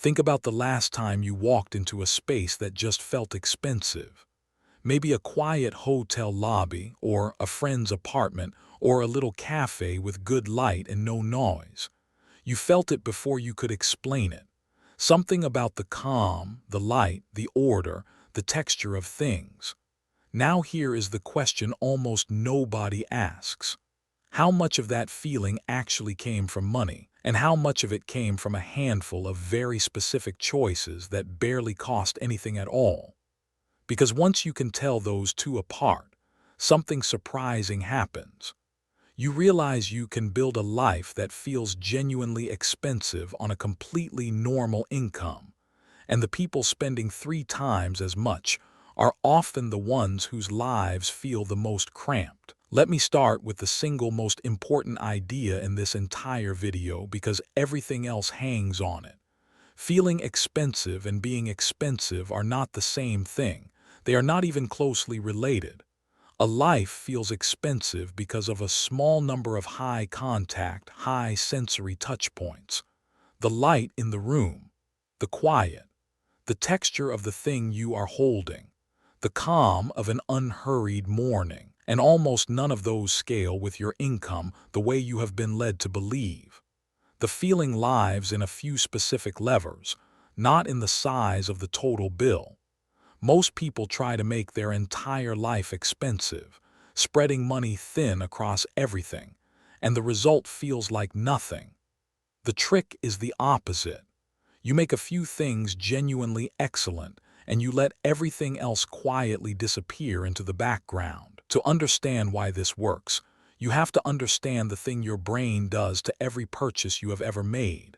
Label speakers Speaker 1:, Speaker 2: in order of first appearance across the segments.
Speaker 1: Think about the last time you walked into a space that just felt expensive. Maybe a quiet hotel lobby, or a friend's apartment, or a little cafe with good light and no noise. You felt it before you could explain it. Something about the calm, the light, the order, the texture of things. Now here is the question almost nobody asks. How much of that feeling actually came from money, and how much of it came from a handful of very specific choices that barely cost anything at all? Because once you can tell those two apart, something surprising happens. You realize you can build a life that feels genuinely expensive on a completely normal income, and the people spending 3 times as much are often the ones whose lives feel the most cramped. Let me start with the single most important idea in this entire video because everything else hangs on it. Feeling expensive and being expensive are not the same thing. They are not even closely related. A life feels expensive because of a small number of high-contact, high-sensory touch points. The light in the room, the quiet, the texture of the thing you are holding, the calm of an unhurried morning, and almost none of those scale with your income the way you have been led to believe. The feeling lives in a few specific levers, not in the size of the total bill. Most people try to make their entire life expensive, spreading money thin across everything, and the result feels like nothing. The trick is the opposite. You make a few things genuinely excellent, and you let everything else quietly disappear into the background. To understand why this works, you have to understand the thing your brain does to every purchase you have ever made.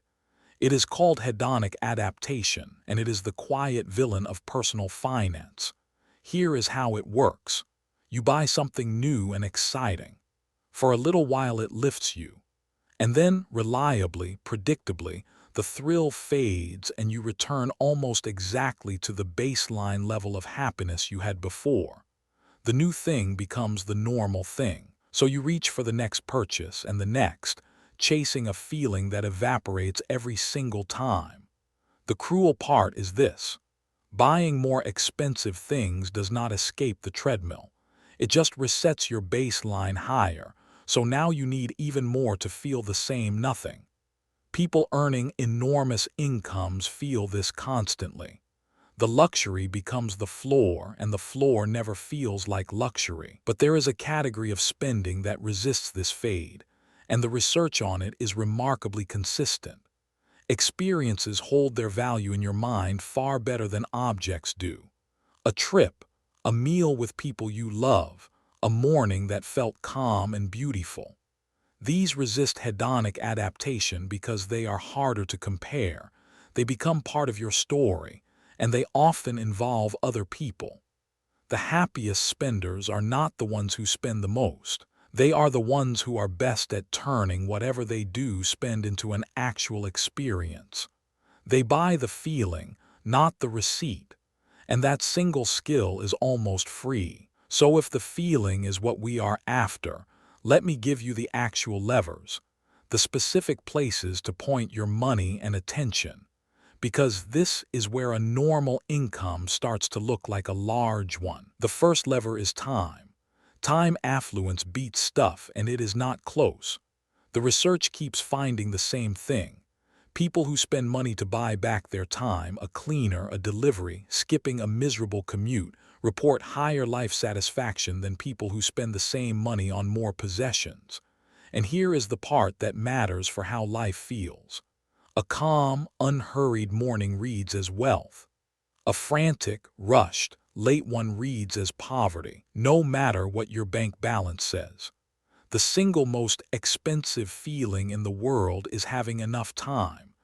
Speaker 1: It is called hedonic adaptation, and it is the quiet villain of personal finance. Here is how it works. You buy something new and exciting. For a little while it lifts you. And then, reliably, predictably, the thrill fades and you return almost exactly to the baseline level of happiness you had before. The new thing becomes the normal thing. So you reach for the next purchase and the next, chasing a feeling that evaporates every single time. The cruel part is this. Buying more expensive things does not escape the treadmill. It just resets your baseline higher, so now you need even more to feel the same nothing. People earning enormous incomes feel this constantly. The luxury becomes the floor, and the floor never feels like luxury. But there is a category of spending that resists this fade, and the research on it is remarkably consistent. Experiences hold their value in your mind far better than objects do. A trip, a meal with people you love, a morning that felt calm and beautiful. These resist hedonic adaptation because they are harder to compare. They become part of your story, and they often involve other people. The happiest spenders are not the ones who spend the most. They are the ones who are best at turning whatever they do spend into an actual experience. They buy the feeling, not the receipt, and that single skill is almost free. So if the feeling is what we are after, let me give you the actual levers, the specific places to point your money and attention. Because this is where a normal income starts to look like a large one. The first lever is time. Time affluence beats stuff, and it is not close. The research keeps finding the same thing. People who spend money to buy back their time, a cleaner, a delivery, skipping a miserable commute, report higher life satisfaction than people who spend the same money on more possessions. And here is the part that matters for how life feels. A calm, unhurried morning reads as wealth. A frantic, rushed, late one reads as poverty, no matter what your bank balance says. The single most expensive feeling in the world is having enough time,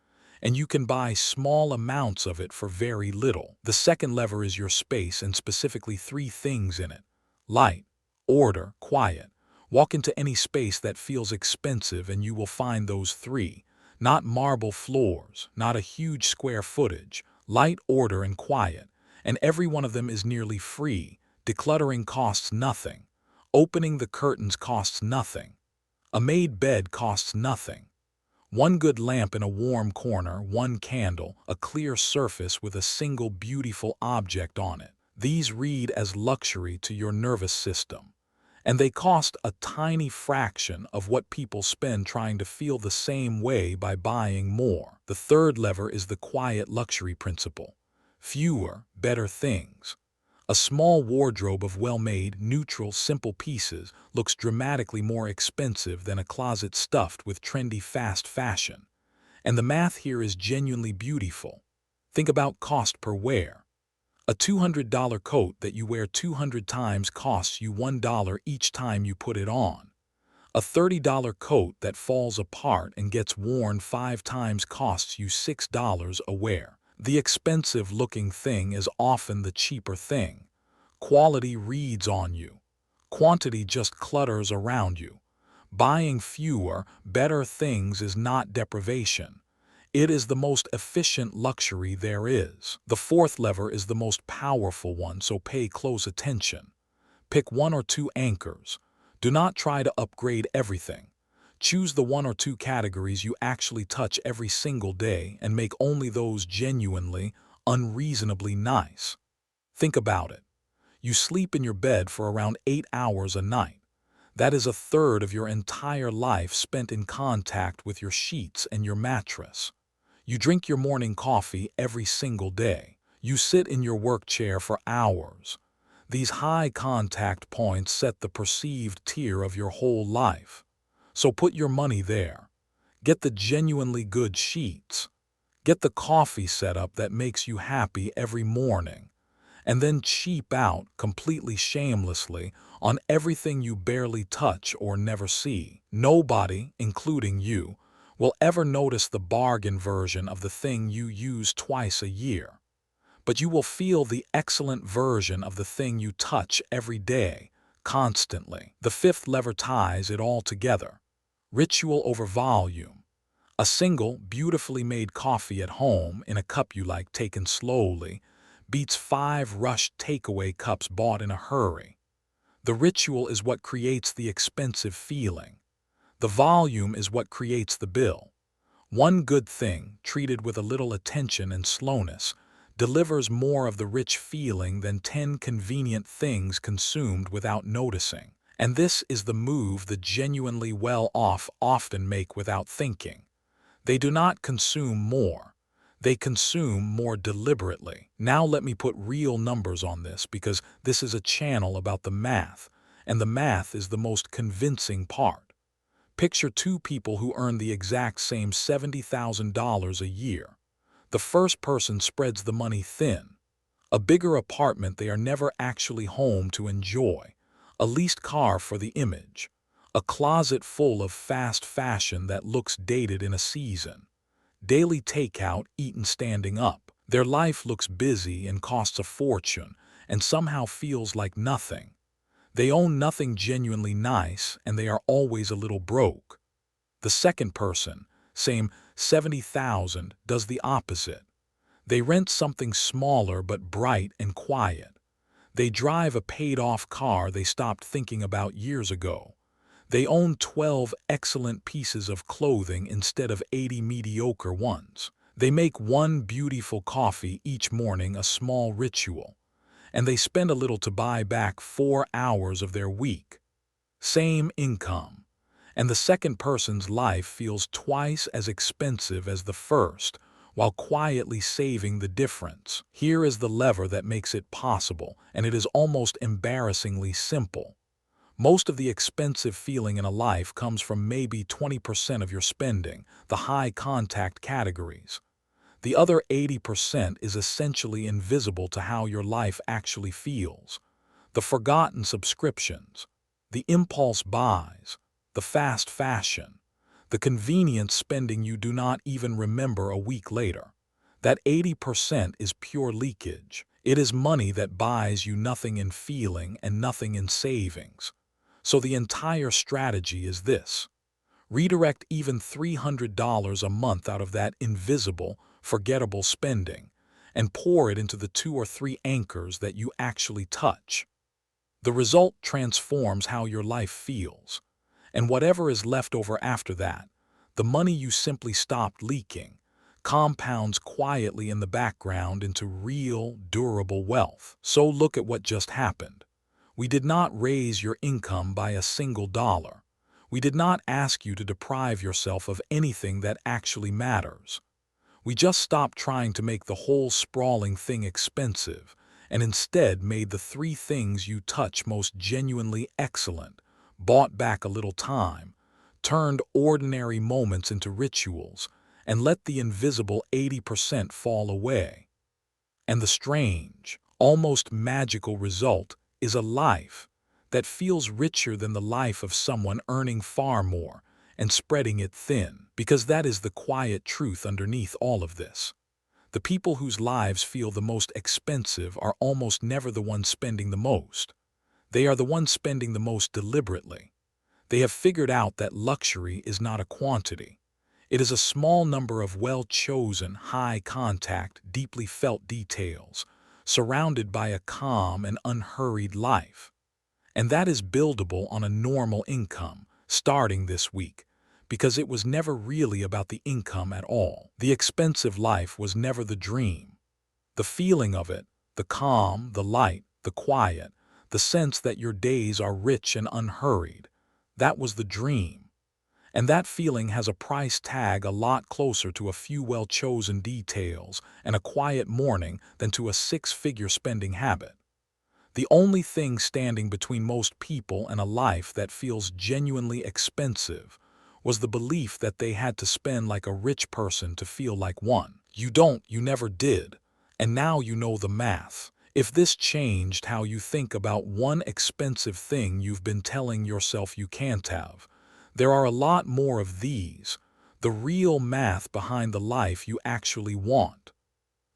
Speaker 1: and you can buy small amounts of it for very little. The second lever is your space, and specifically 3 things in it: light, order, quiet. Walk into any space that feels expensive and you will find those 3. Not marble floors, not a huge square footage, light, order, and quiet. And every one of them is nearly free. Decluttering costs nothing. Opening the curtains costs nothing. A made bed costs nothing. One good lamp in a warm corner, one candle, a clear surface with a single beautiful object on it. These read as luxury to your nervous system, and they cost a tiny fraction of what people spend trying to feel the same way by buying more. The third lever is the quiet luxury principle. Fewer, better things. A small wardrobe of well-made, neutral, simple pieces looks dramatically more expensive than a closet stuffed with trendy fast fashion. And the math here is genuinely beautiful. Think about cost per wear. A $200 coat that you wear 200 times costs you $1 each time you put it on. A $30 coat that falls apart and gets worn 5 times costs you $6 a wear. The expensive-looking thing is often the cheaper thing. Quality reads on you. Quantity just clutters around you. Buying fewer, better things is not deprivation. It is the most efficient luxury there is. The fourth lever is the most powerful one, so pay close attention. Pick one or two anchors. Do not try to upgrade everything. Choose the one or two categories you actually touch every single day and make only those genuinely, unreasonably nice. Think about it. You sleep in your bed for around 8 hours a night. That is a third of your entire life spent in contact with your sheets and your mattress. You drink your morning coffee every single day. You sit in your work chair for hours. These high contact points set the perceived tier of your whole life. So put your money there. Get the genuinely good sheets. Get the coffee setup that makes you happy every morning. And then cheap out completely shamelessly on everything you barely touch or never see. Nobody, including you, will ever notice the bargain version of the thing you use twice a year. But you will feel the excellent version of the thing you touch every day, constantly. The fifth lever ties it all together. Ritual over volume. A single, beautifully made coffee at home in a cup you like taken slowly beats 5 rushed takeaway cups bought in a hurry. The ritual is what creates the expensive feeling. The volume is what creates the bill. One good thing, treated with a little attention and slowness, delivers more of the rich feeling than 10 convenient things consumed without noticing. And this is the move the genuinely well-off often make without thinking. They do not consume more. They consume more deliberately. Now let me put real numbers on this because this is a channel about the math, and the math is the most convincing part. Picture two people who earn the exact same $70,000 a year. The first person spreads the money thin. A bigger apartment they are never actually home to enjoy. A leased car for the image. A closet full of fast fashion that looks dated in a season. Daily takeout eaten standing up. Their life looks busy and costs a fortune and somehow feels like nothing. They own nothing genuinely nice, and they are always a little broke. The second person, same 70,000, does the opposite. They rent something smaller but bright and quiet. They drive a paid-off car they stopped thinking about years ago. They own 12 excellent pieces of clothing instead of 80 mediocre ones. They make one beautiful coffee each morning a small ritual. And they spend a little to buy back 4 hours of their week. Same income. And the second person's life feels twice as expensive as the first, while quietly saving the difference. Here is the lever that makes it possible, and it is almost embarrassingly simple. Most of the expensive feeling in a life comes from maybe 20% of your spending, the high-contact categories. The other 80% is essentially invisible to how your life actually feels. The forgotten subscriptions, the impulse buys, the fast fashion, the convenience spending you do not even remember a week later. That 80% is pure leakage. It is money that buys you nothing in feeling and nothing in savings. So the entire strategy is this. Redirect even $300 a month out of that invisible, forgettable spending and pour it into the 2 or 3 anchors that you actually touch. The result transforms how your life feels, and whatever is left over after that, The money you simply stopped leaking compounds quietly in the background into real, durable wealth. So look at what just happened. We did not raise your income by a single dollar. We did not ask you to deprive yourself of anything that actually matters. We just stopped trying to make the whole sprawling thing expensive and instead made the three things you touch most genuinely excellent, bought back a little time, turned ordinary moments into rituals, and let the invisible 80% fall away. And the strange, almost magical result is a life that feels richer than the life of someone earning far more and spreading it thin, because that is the quiet truth underneath all of this. The people whose lives feel the most expensive are almost never the ones spending the most. They are the ones spending the most deliberately. They have figured out that luxury is not a quantity. It is a small number of well-chosen, high-contact, deeply felt details, surrounded by a calm and unhurried life. And that is buildable on a normal income, starting this week, because it was never really about the income at all. The expensive life was never the dream. The feeling of it, the calm, the light, the quiet, the sense that your days are rich and unhurried, that was the dream. And that feeling has a price tag a lot closer to a few well-chosen details and a quiet morning than to a six-figure spending habit. The only thing standing between most people and a life that feels genuinely expensive was the belief that they had to spend like a rich person to feel like one. You never did, and now you know the math. If this changed how you think about one expensive thing you've been telling yourself you can't have, there are a lot more of these, the real math behind the life you actually want.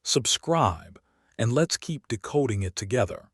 Speaker 1: Subscribe, and let's keep decoding it together.